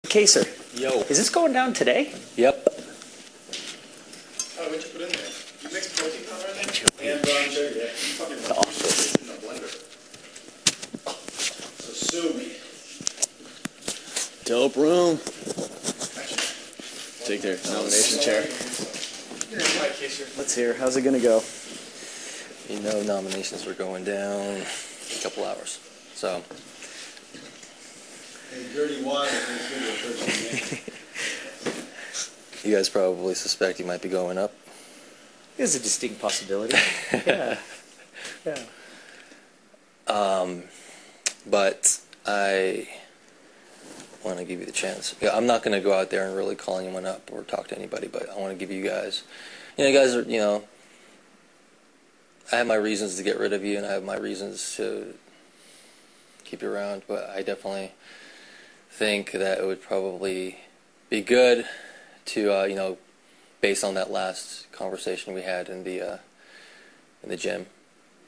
Kaysar, Yo. is this going down today? Yep. Oh, what'd you put in there? You mixed protein powder in there? And brown sugar, yeah. You fucking Awesome. in the blender. So sue me. Dope room. Take their nomination chair. Let's hear. How's it gonna go? You know nominations are going down in a couple hours. So. Hey, dirty water. You guys probably suspect he might be going up. There's a distinct possibility. Yeah. Yeah. But I want to give you the chance. Yeah, I'm not going to go out there and really call anyone up or talk to anybody, but I want to give you guys, you guys are, I have my reasons to get rid of you, and I have my reasons to keep you around, but I definitely think that it would probably be good to, based on that last conversation we had in the gym,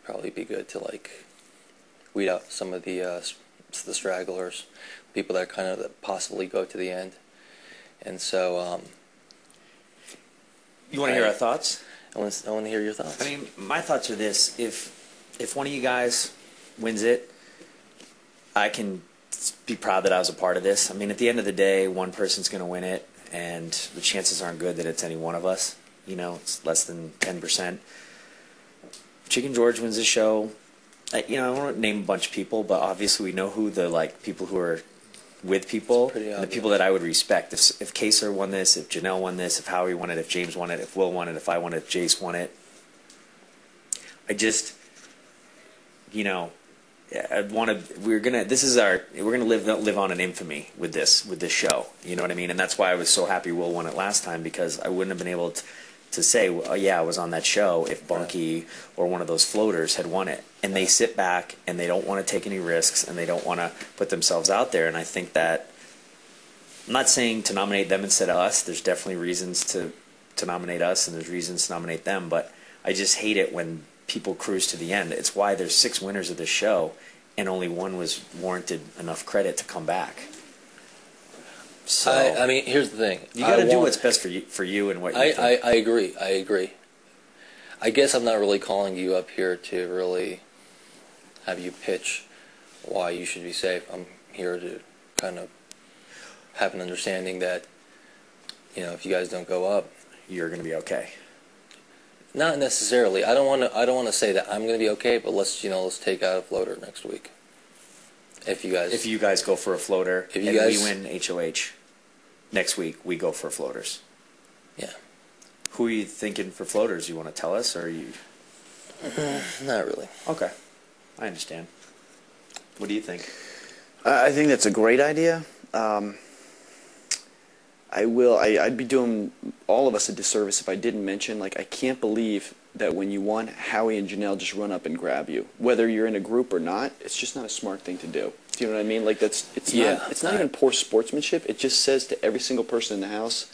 probably be good to weed out some of the stragglers, people that kind of possibly go to the end, and so. You want to hear our thoughts? I want to hear your thoughts. I mean, my thoughts are this: if one of you guys wins it, I can be proud that I was a part of this. I mean, at the end of the day, one person's going to win it, and the chances aren't good that it's any one of us. It's less than 10%. Chicken George wins the show. I won't name a bunch of people, but obviously we know who the people who are with people, and the people that I would respect. If Kaysar won this, if Janelle won this, if Howie won it, if James won it, if Will won it, if I won it, if Jace won it, I'd want to. We're gonna live on an infamy with this show. You know what I mean? And that's why I was so happy Will won it last time, because I wouldn't have been able to say, well, yeah, I was on that show if Bunky or one of those floaters had won it. And they sit back and they don't want to take any risks and they don't want to put themselves out there. And I think that, I'm not saying to nominate them instead of us. There's definitely reasons to nominate us, and there's reasons to nominate them. But I just hate it when people cruise to the end. It's why there's 6 winners of this show, and only one was warranted enough credit to come back. So I mean, here's the thing. You got to do what's best for you and what you think. I agree. I agree. I guess I'm not really calling you up here to really have you pitch why you should be safe. I'm here to kind of have an understanding that, if you guys don't go up, You're going to be okay. not necessarily. I don't want to say that I'm going to be okay, but let's take out a floater next week. If you guys go for a floater, we win HOH, next week we go for floaters. Yeah. Who are you thinking for floaters? You want to tell us, or are you? Not really. Okay, I understand. What do you think? I think that's a great idea. I'd be doing all of us a disservice if I didn't mention, I can't believe that when you won, Howie and Janelle just run up and grab you. Whether you're in a group or not, it's just not a smart thing to do. Do you know what I mean? It's not even poor sportsmanship. It just says to every single person in the house,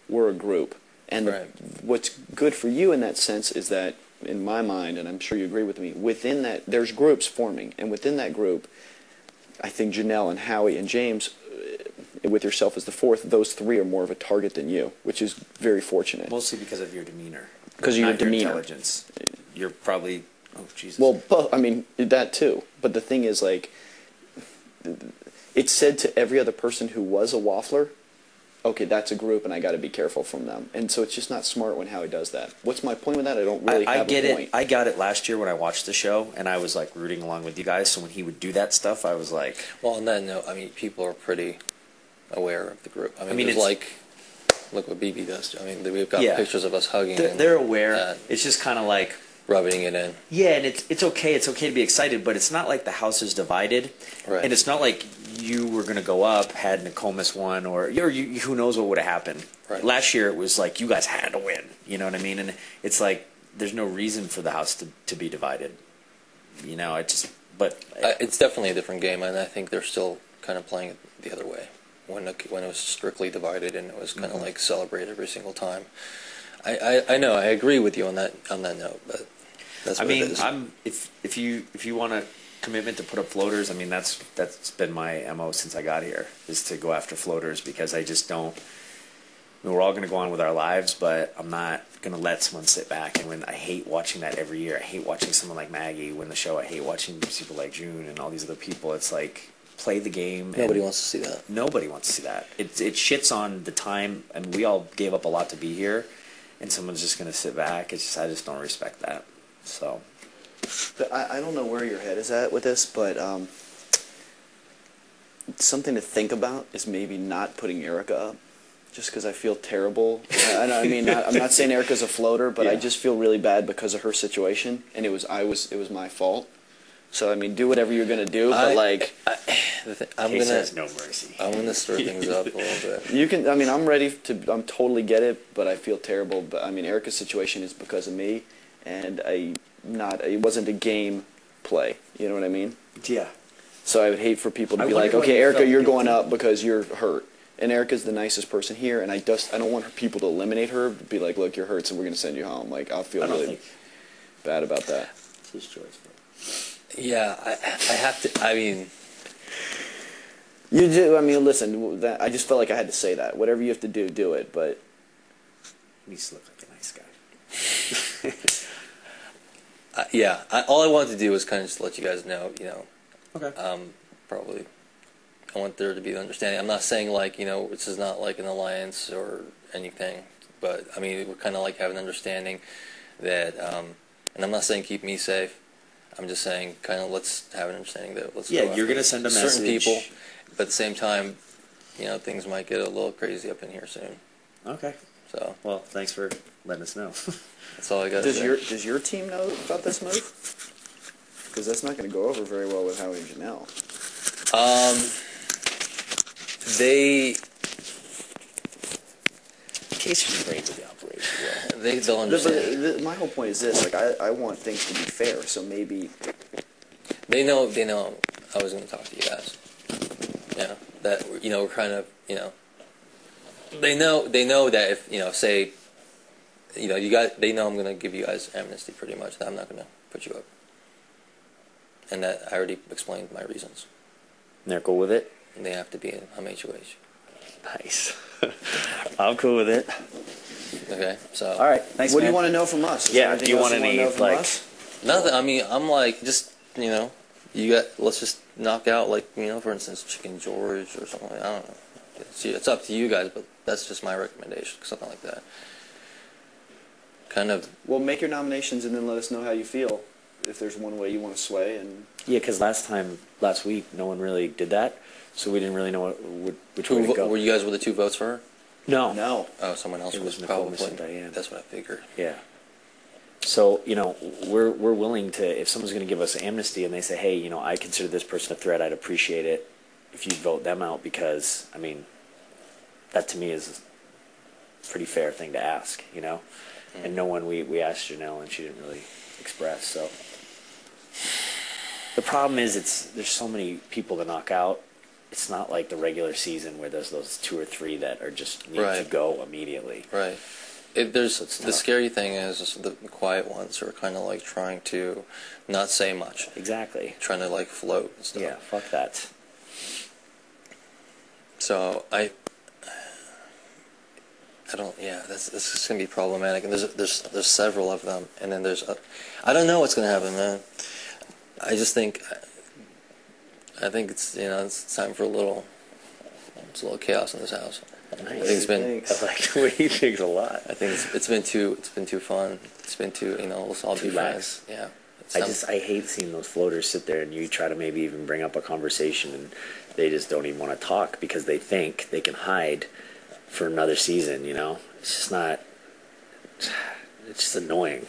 we're a group. And what's good for you in that sense is that, in my mind, and I'm sure you agree with me, within that, there's groups forming. And within that group, I think Janelle and Howie and James, with yourself as the fourth, those 3 are more of a target than you, which is very fortunate. Mostly because of your demeanor. Because of your demeanor. Your intelligence. You're probably, oh, Jesus. Well, I mean, that too. But the thing is, it's said to every other person who was a waffler, okay, that's a group, and I got to be careful from them. And so it's just not smart when Howie does that. What's my point with that? I don't really have a point. I got it last year when I watched the show, and I was rooting along with you guys. So when he would do that stuff, I was like, Well, on that note, I mean, people are pretty aware of the group. I mean it's look what BB does. I mean, we've got pictures of us hugging. They're aware. It's just kind of rubbing it in. Yeah, and it's okay. It's okay to be excited, but it's not like the house is divided. Right. And it's not like you were going to go up had Nokomis won, or who knows what would have happened. Right. Last year it was you guys had to win. You know what I mean? And it's there's no reason for the house to be divided. It's definitely a different game, and I think they're still kind of playing it the other way. When it was strictly divided and it was kind of celebrate every single time. I know, I agree with you on that note, but that's what it is. If you want to commitment to put up floaters. I mean, that's been my MO since I got here, is to go after floaters, because I just don't. I mean, we're all going to go on with our lives, but I'm not going to let someone sit back. And when I hate watching that every year, I hate watching someone like Maggie win the show. I hate watching people like June and all these other people. It's like, play the game. Nobody wants to see that. Nobody wants to see that. It shits on the time, and we all gave up a lot to be here, and someone's just going to sit back. It's just, I just don't respect that. So. But I don't know where your head is at with this, but something to think about is maybe not putting Erica up, just because I feel terrible. I mean, I'm not saying Erica's a floater, but Yeah. I just feel really bad because of her situation, and it was my fault. So I mean, do whatever you're gonna do, but I'm Case gonna has no mercy. I'm gonna stir things up a little bit. you can. I mean, I'm totally get it, but I feel terrible. But I mean, Erica's situation is because of me, and it wasn't a game play. You know what I mean? Yeah. So I would hate for people to I be wonder like, why okay, you Erica, felt you're guilty. going up because you're hurt. And Erica's the nicest person here, and I don't want people to eliminate her, be like, look, you're hurt, so we're going to send you home. Like, I'll feel I don't really think bad about that. it's his choice. Yeah, I have to. I mean, You do, I mean, listen, I just felt like I had to say that. Whatever you have to do, do it, but... He needs to look like a nice guy. yeah. All I wanted to do was kind of just let you guys know, Okay. probably. I want there to be understanding. I'm not saying like, this is not like an alliance or anything, but I mean, we kind of like have an understanding that, and I'm not saying keep me safe. I'm just saying kind of let's have an understanding that let's Yeah, go you're after gonna send a certain message. people, but at the same time, things might get a little crazy up in here soon. Okay. So Well, thanks for letting us know. that's all I got to say. Does your team know about this move? Because that's not going to go over very well with Howie and Janelle. They Casey's afraid of the operation. they'll understand. My whole point is this, like, I want things to be fair, so maybe... They know I was going to talk to you guys. Yeah, that we're kind of they know that if say they know I'm going to give you guys amnesty pretty much, that I'm not going to put you up, and that I already explained my reasons. And they're cool with it? And they have to be in HOH. Nice. I'm cool with it. Okay, so All right. Thanks, What do man. you want to know from us? Is Yeah, there anything do you else want any, know from like- us? nothing. I mean, I'm like just let's just knock out for instance Chicken George or something. I don't know. It's up to you guys, but that's just my recommendation. Something like that. Kind of. Well, make your nominations and then let us know how you feel. If there's one way you want to sway, and Yeah, because last week, no one really did that, so we didn't really know which way to go. Were you guys with the 2 votes for her? No. Oh, someone else It was was Nicole, probably. Miss Diane. That's what I figured. Yeah. So, we're willing to, if someone's going to give us amnesty and they say, hey, I consider this person a threat, I'd appreciate it if you vote them out, because, I mean, that to me is a pretty fair thing to ask, And no one, we asked Janelle and she didn't really express, so. The problem is there's so many people to knock out. It's not like the regular season where there's those 2 or 3 that are just need to Right. go immediately. Right. So it's The tough. scary thing is the quiet ones who are kind of like trying to not say much, Exactly. trying to like float and stuff. Yeah, fuck that. So I don't. Yeah, this is gonna be problematic, and there's several of them, and then I don't know what's gonna happen, man. I just think it's it's time for a little chaos in this house. I think it's been. Thanks. I like the way he thinks a lot. I think it's been too fun. It's been too let's all be Too lax. friends. Yeah. I hate seeing those floaters sit there and you try to maybe even bring up a conversation and they just don't even want to talk because they think they can hide for another season, It's just not, it's just annoying.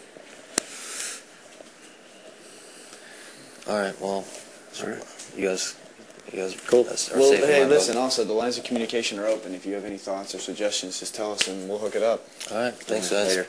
All right. Well, All right. you guys Cool. are well, saving hey, my listen. vote. Also, the lines of communication are open. If you have any thoughts or suggestions, just tell us and we'll hook it up. All right. Thanks, guys. Later.